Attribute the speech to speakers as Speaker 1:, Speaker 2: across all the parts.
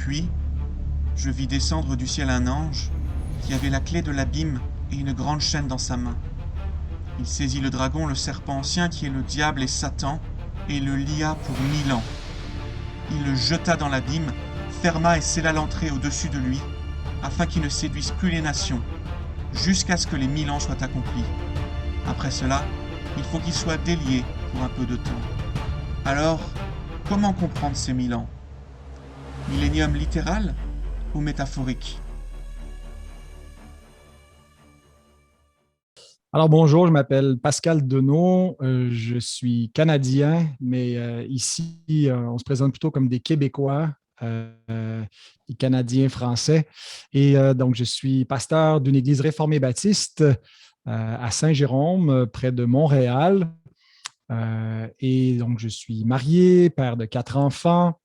Speaker 1: Puis, je vis descendre du ciel un ange qui avait la clé de l'abîme et une grande chaîne dans sa main. Il saisit le dragon, le serpent ancien qui est le diable et Satan, et le lia pour 1000 ans. Il le jeta dans l'abîme, ferma et scella l'entrée au-dessus de lui, afin qu'il ne séduise plus les nations, jusqu'à ce que les 1000 ans soient accomplis. Après cela, il faut qu'il soit délié pour un peu de temps. Alors, comment comprendre ces 1000 ans? Millénium littéral ou métaphorique?
Speaker 2: Alors bonjour, je m'appelle Pascal Deneau, je suis Canadien, mais ici, on se présente plutôt comme des Québécois, des Canadiens français. Et donc, je suis pasteur d'une église réformée baptiste à Saint-Jérôme, près de Montréal. Et donc, je suis marié, père de 4 enfants,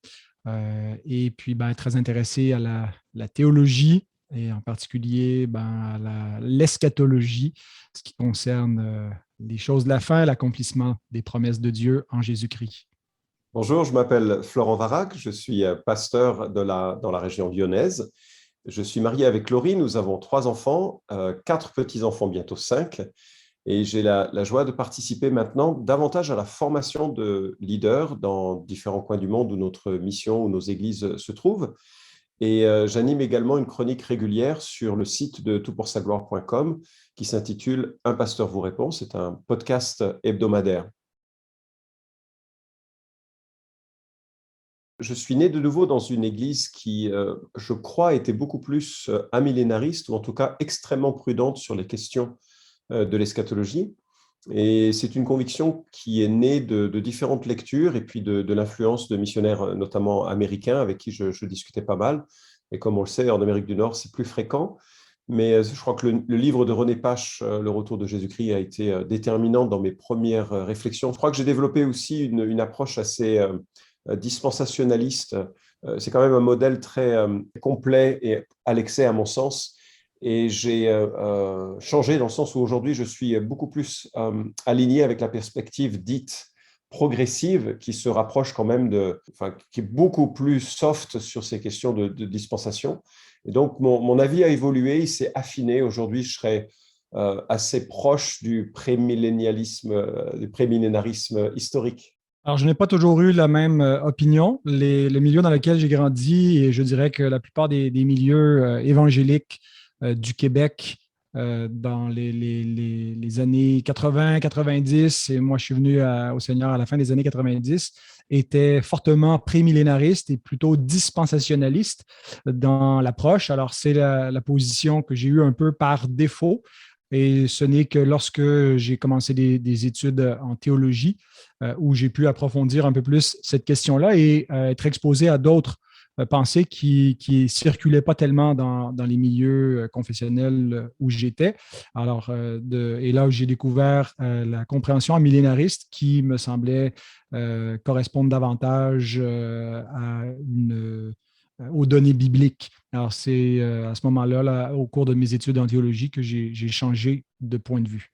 Speaker 2: et puis très intéressé à la théologie et en particulier à l'eschatologie, ce qui concerne les choses de la fin, l'accomplissement des promesses de Dieu en Jésus-Christ.
Speaker 3: Bonjour, je m'appelle Florent Varac, je suis pasteur dans la région lyonnaise. Je suis marié avec Laurie, nous avons 3 enfants, 4 petits-enfants, bientôt 5. Et j'ai la joie de participer maintenant davantage à la formation de leaders dans différents coins du monde où notre mission, où nos églises se trouvent. Et j'anime également une chronique régulière sur le site de toutpoursagloire.com qui s'intitule « Un pasteur vous répond ». C'est un podcast hebdomadaire. Je suis né de nouveau dans une église qui, je crois, était beaucoup plus amillénariste, ou en tout cas extrêmement prudente sur les questions de l'eschatologie. Et c'est une conviction qui est née de différentes lectures et puis de l'influence de missionnaires, notamment américains, avec qui je discutais pas mal. Et comme on le sait, en Amérique du Nord, c'est plus fréquent. Mais je crois que le livre de René Pache, Le Retour de Jésus-Christ, a été déterminant dans mes premières réflexions. Je crois que j'ai développé aussi une approche assez dispensationaliste. C'est quand même un modèle très complet et à l'excès, à mon sens. Et j'ai changé dans le sens où aujourd'hui, je suis beaucoup plus aligné avec la perspective dite progressive qui se rapproche quand même qui est beaucoup plus soft sur ces questions de dispensation. Et donc, mon avis a évolué, il s'est affiné. Aujourd'hui, je serais assez proche du prémillénarisme historique.
Speaker 2: Alors, je n'ai pas toujours eu la même opinion. Le milieu dans lequel j'ai grandi, et je dirais que la plupart des milieux évangéliques du Québec dans les années 80, 90, et moi je suis venu au Seigneur à la fin des années 90, étaient fortement prémillénaristes et plutôt dispensationalistes dans l'approche. Alors, c'est la position que j'ai eue un peu par défaut. Et ce n'est que lorsque j'ai commencé des études en théologie où j'ai pu approfondir un peu plus cette question-là et être exposé à d'autres pensées qui ne circulaient pas tellement dans les milieux confessionnels où j'étais. Alors, et là où j'ai découvert la compréhension millénariste qui me semblait correspondre davantage aux données bibliques. Alors, c'est à ce moment-là, au cours de mes études en théologie, que j'ai changé de point de vue.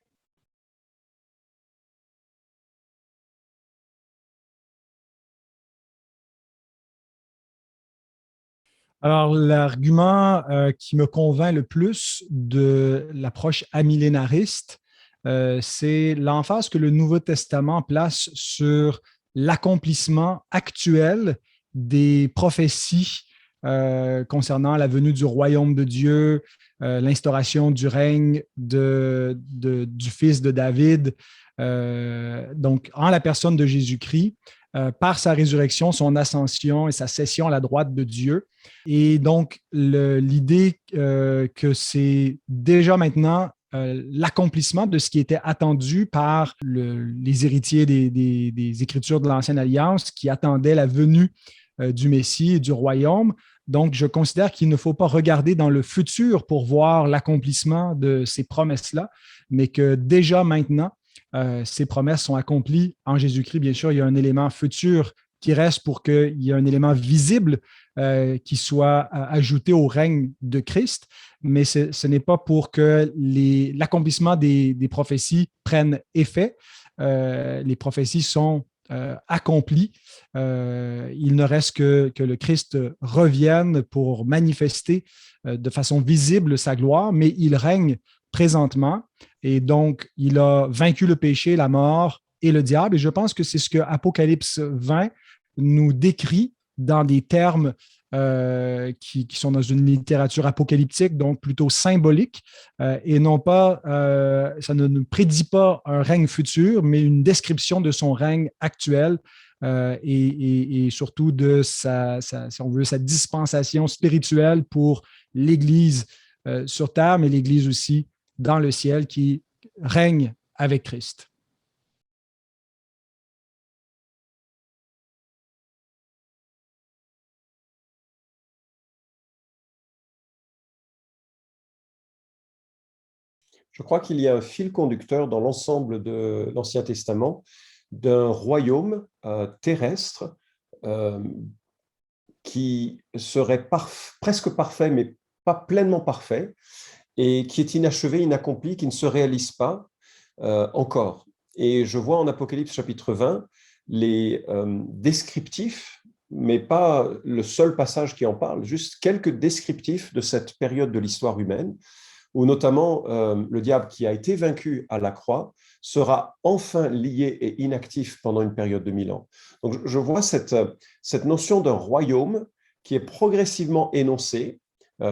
Speaker 2: Alors, l'argument qui me convainc le plus de l'approche amillénariste, c'est l'emphase que le Nouveau Testament place sur l'accomplissement actuel des prophéties concernant la venue du royaume de Dieu, l'instauration du règne du fils de David, donc en la personne de Jésus-Christ, par sa résurrection, son ascension et sa session à la droite de Dieu. Et donc, l'idée que c'est déjà maintenant l'accomplissement de ce qui était attendu par les héritiers des Écritures de l'Ancienne Alliance qui attendaient la venue du Messie et du royaume. Donc, je considère qu'il ne faut pas regarder dans le futur pour voir l'accomplissement de ces promesses-là, mais que déjà maintenant, ces promesses sont accomplies en Jésus-Christ. Bien sûr, il y a un élément futur qui reste pour qu'il y ait un élément visible qui soit ajouté au règne de Christ, mais ce n'est pas pour que l'accomplissement des prophéties prenne effet. Les prophéties sont accompli. Il ne reste que le Christ revienne pour manifester de façon visible sa gloire, mais il règne présentement et donc il a vaincu le péché, la mort et le diable. Et je pense que c'est ce que Apocalypse 20 nous décrit dans des termes qui sont dans une littérature apocalyptique, donc plutôt symbolique, et non pas, ça ne nous prédit pas un règne futur, mais une description de son règne actuel et surtout de si on veut, sa dispensation spirituelle pour l'Église sur terre, mais l'Église aussi dans le ciel qui règne avec Christ.
Speaker 3: Je crois qu'il y a un fil conducteur dans l'ensemble de l'Ancien Testament d'un royaume terrestre qui serait presque parfait, mais pas pleinement parfait, et qui est inachevé, inaccompli, qui ne se réalise pas encore. Et je vois en Apocalypse chapitre 20 les descriptifs, mais pas le seul passage qui en parle, juste quelques descriptifs de cette période de l'histoire humaine, où notamment le diable qui a été vaincu à la croix sera enfin lié et inactif pendant une période de 1000 ans. Donc je vois cette notion d'un royaume qui est progressivement énoncée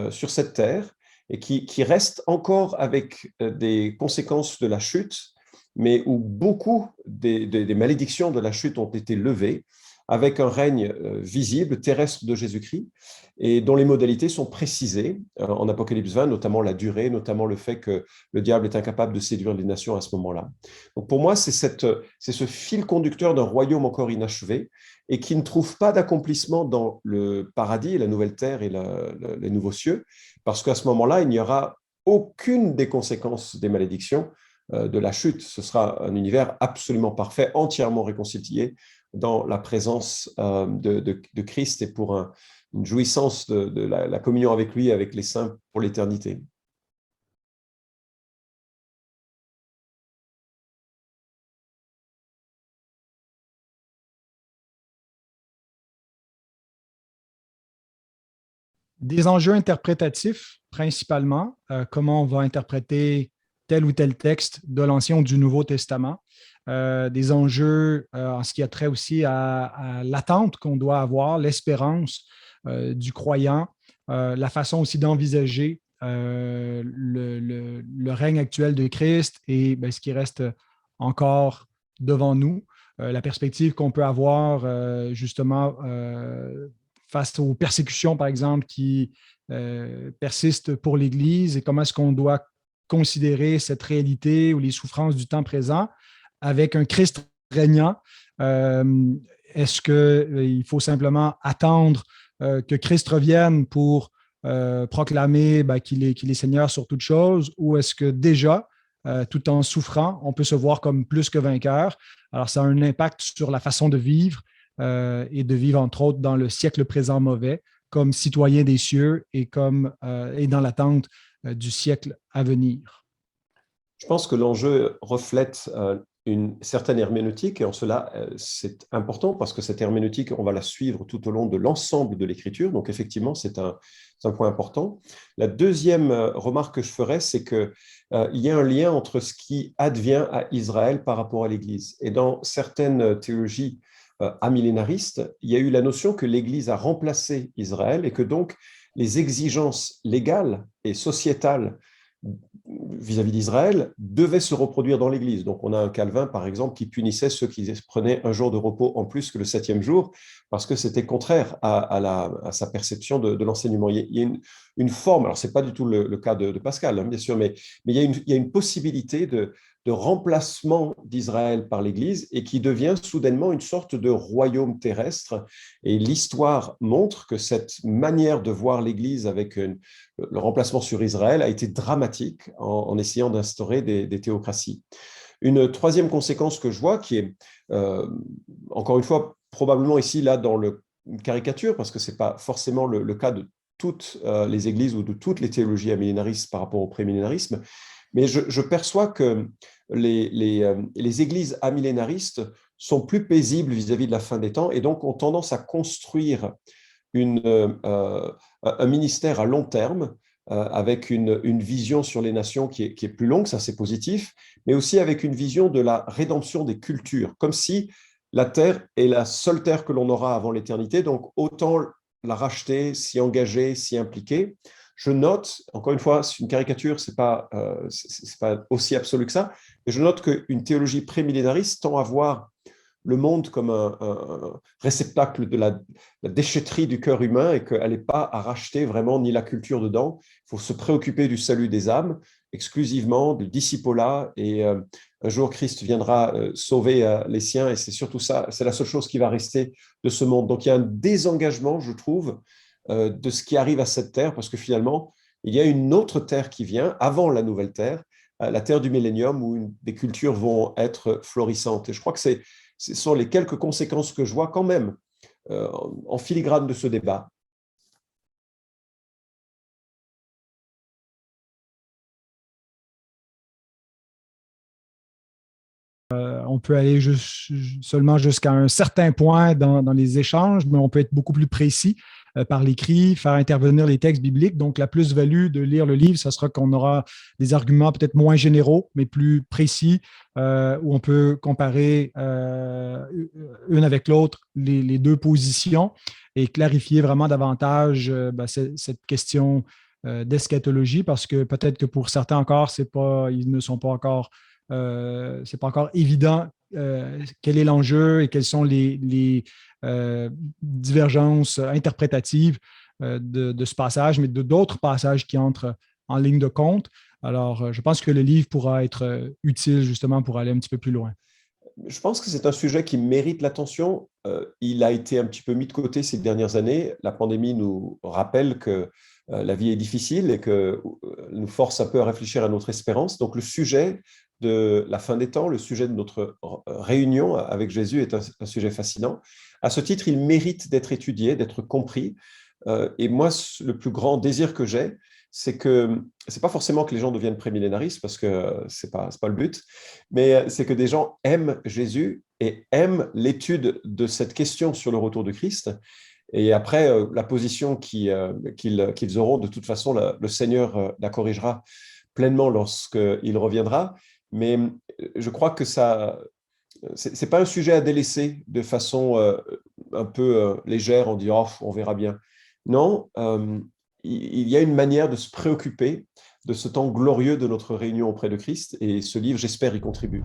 Speaker 3: sur cette terre et qui reste encore avec des conséquences de la chute, mais où beaucoup des malédictions de la chute ont été levées, avec un règne visible, terrestre de Jésus-Christ, et dont les modalités sont précisées en Apocalypse 20, notamment la durée, notamment le fait que le diable est incapable de séduire les nations à ce moment-là. Donc pour moi, c'est ce fil conducteur d'un royaume encore inachevé et qui ne trouve pas d'accomplissement dans le paradis, la nouvelle terre et les nouveaux cieux, parce qu'à ce moment-là, il n'y aura aucune des conséquences des malédictions de la chute. Ce sera un univers absolument parfait, entièrement réconcilié dans la présence de Christ et pour une jouissance de la communion avec lui, avec les saints pour l'éternité.
Speaker 2: Des enjeux interprétatifs, principalement, comment on va interpréter tel ou tel texte de l'Ancien ou du Nouveau Testament. Des enjeux en ce qui a trait aussi à l'attente qu'on doit avoir, l'espérance du croyant, la façon aussi d'envisager le règne actuel de Christ et ce qui reste encore devant nous, la perspective qu'on peut avoir justement face aux persécutions, par exemple, qui persistent pour l'Église et comment est-ce qu'on doit considérer cette réalité ou les souffrances du temps présent avec un Christ régnant. Est-ce qu'il faut simplement attendre que Christ revienne pour proclamer qu'il est Seigneur sur toute chose, ou est-ce que déjà, tout en souffrant, on peut se voir comme plus que vainqueur? Alors, ça a un impact sur la façon de vivre et de vivre, entre autres, dans le siècle présent mauvais, comme citoyen des cieux et dans l'attente du siècle à venir.
Speaker 3: Je pense que l'enjeu reflète une certaine herméneutique, et en cela, c'est important parce que cette herméneutique, on va la suivre tout au long de l'ensemble de l'Écriture. Donc, effectivement, c'est un point important. La deuxième remarque que je ferais, c'est qu'il y a un lien entre ce qui advient à Israël par rapport à l'Église. Et dans certaines théologies amillénaristes, il y a eu la notion que l'Église a remplacé Israël et que donc les exigences légales et sociétales vis-à-vis d'Israël devaient se reproduire dans l'Église. Donc, on a un Calvin, par exemple, qui punissait ceux qui prenaient un jour de repos en plus que le 7e jour, parce que c'était contraire à sa perception de l'enseignement. Il y a une forme, alors ce n'est pas du tout le cas de Pascal, hein, bien sûr, mais il y a une possibilité de remplacement d'Israël par l'Église et qui devient soudainement une sorte de royaume terrestre. Et l'histoire montre que cette manière de voir l'Église avec le remplacement sur Israël a été dramatique en essayant d'instaurer des théocraties. Une troisième conséquence que je vois, qui est, encore une fois, probablement ici, là, dans une caricature, parce que ce n'est pas forcément le cas de toutes les églises ou de toutes les théologies amillénaristes par rapport au prémillénarisme, mais je perçois que les églises amillénaristes sont plus paisibles vis-à-vis de la fin des temps et donc ont tendance à construire un ministère à long terme avec une vision sur les nations qui est plus longue, ça c'est positif, mais aussi avec une vision de la rédemption des cultures, comme si la terre est la seule terre que l'on aura avant l'éternité, donc autant la racheter, s'y engager, s'y impliquer. Je note, encore une fois, c'est une caricature, c'est pas aussi absolu que ça, mais je note qu'une théologie prémillénariste tend à voir le monde comme un réceptacle de la déchetterie du cœur humain et qu'elle n'est pas à racheter vraiment ni la culture dedans. Il faut se préoccuper du salut des âmes, exclusivement du discipolat, et un jour Christ viendra sauver les siens, et c'est surtout ça, c'est la seule chose qui va rester de ce monde. Donc il y a un désengagement, je trouve, de ce qui arrive à cette terre, parce que finalement, il y a une autre terre qui vient avant la nouvelle terre, la terre du millénium, où des cultures vont être florissantes. Et je crois que ce sont les quelques conséquences que je vois quand même en filigrane de ce débat.
Speaker 2: On peut aller seulement jusqu'à un certain point dans les échanges, mais on peut être beaucoup plus précis par l'écrit, faire intervenir les textes bibliques. Donc, la plus-value de lire le livre, ce sera qu'on aura des arguments peut-être moins généraux, mais plus précis, où on peut comparer une avec l'autre les deux positions et clarifier vraiment davantage cette question d'eschatologie, parce que peut-être que pour certains encore, ils ne sont pas encore c'est pas encore évident quel est l'enjeu et quelles sont les divergences interprétatives de ce passage, mais d'autres passages qui entrent en ligne de compte. Alors, je pense que le livre pourra être utile justement pour aller un petit peu plus loin.
Speaker 3: Je pense que c'est un sujet qui mérite l'attention. Il a été un petit peu mis de côté ces dernières années. La pandémie nous rappelle que la vie est difficile et que nous force un peu à réfléchir à notre espérance. Donc le sujet de la fin des temps, le sujet de notre réunion avec Jésus est un sujet fascinant. À ce titre, il mérite d'être étudié, d'être compris. Et moi, le plus grand désir que j'ai, c'est que c'est pas forcément que les gens deviennent prémillénaristes, parce que c'est pas le but, mais c'est que des gens aiment Jésus et aiment l'étude de cette question sur le retour de Christ. Et après, la position qu'ils auront, de toute façon, le Seigneur la corrigera pleinement lorsqu'il reviendra. Mais je crois que c'est pas un sujet à délaisser de façon un peu légère en disant oh, on verra bien. Non, il y a une manière de se préoccuper de ce temps glorieux de notre réunion auprès de Christ, et ce livre, j'espère, y contribue.